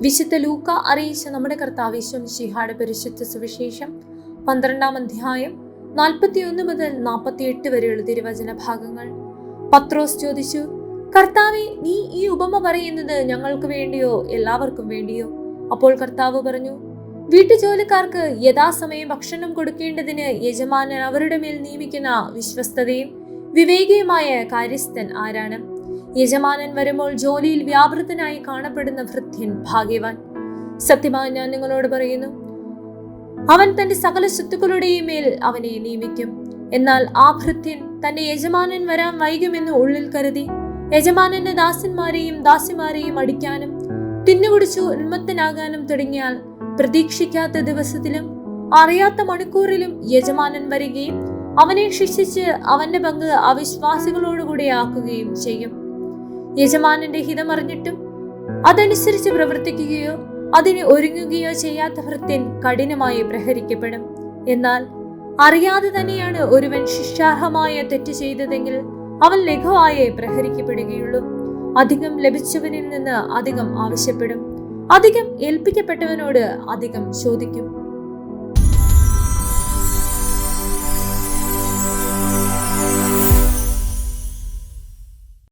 വിശുദ്ധ ലൂക്ക അറിയിച്ച നമ്മുടെ കർത്താവ് യേശു മിശിഹായുടെ പരിശുദ്ധ സുവിശേഷം 12-ാം അധ്യായം 41 മുതൽ 48 വരെയുള്ള തിരുവചന ഭാഗങ്ങൾ. പത്രോസ് ചോദിച്ചു, കർത്താവേ, നീ ഈ ഉപമ പറയുന്നത് ഞങ്ങൾക്ക് വേണ്ടിയോ എല്ലാവർക്കും വേണ്ടിയോ? അപ്പോൾ കർത്താവ് പറഞ്ഞു, വീട്ടുജോലിക്കാർക്ക് യഥാസമയം ഭക്ഷണം കൊടുക്കേണ്ടതിന് യജമാനൻ അവരുടെ മേൽ നിയമിക്കുന്ന വിശ്വസ്തതയും വിവേകിയുമായ കാര്യസ്ഥൻ ആരാണ്? യജമാനൻ വരുമ്പോൾ ജോലിയിൽ വ്യാപൃതനായി കാണപ്പെടുന്ന ഭൃത്യൻ ഭാഗ്യവാൻ. സത്യമായി ഞാൻ നിങ്ങളോട് പറയുന്നു, അവൻ തന്റെ സകല സ്വത്തുക്കളുടെയും മേൽ അവനെ നിയമിക്കും. എന്നാൽ ആ ഭൃത്യൻ തന്റെ യജമാനൻ വരാൻ വൈകുമെന്ന് ഉള്ളിൽ കരുതി യജമാനന്റെ ദാസന്മാരെയും ദാസിമാരെയും അടിക്കാനും തിന്നുകുടിച്ചു ഉന്മത്തനാകാനും തുടങ്ങിയാൽ പ്രതീക്ഷിക്കാത്ത ദിവസത്തിലും അറിയാത്ത മണിക്കൂറിലും യജമാനൻ വരികയും അവനെ ശിക്ഷിച്ച് അവന്റെ പങ്ക് അവിശ്വാസികളോടുകൂടി ആക്കുകയും ചെയ്യും. യജമാനന്റെ ഹിതമറിഞ്ഞിട്ടും അതനുസരിച്ച് പ്രവർത്തിക്കുകയോ അതിന് ഒരുങ്ങുകയോ ചെയ്യാത്ത ഭൃത്യൻ കഠിനമായി പ്രഹരിക്കപ്പെടും. എന്നാൽ അറിയാതെ തന്നെയാണ് ഒരുവൻ ശിക്ഷാർഹമായ തെറ്റ് ചെയ്തതെങ്കിൽ അവൻ ലഘുവായേ പ്രഹരിക്കപ്പെടുകയുള്ളൂ. അധികം ലഭിച്ചവനിൽ നിന്ന് അധികം ആവശ്യപ്പെടും, അധികം ഏൽപ്പിക്കപ്പെട്ടവനോട് അധികം ചോദിക്കും.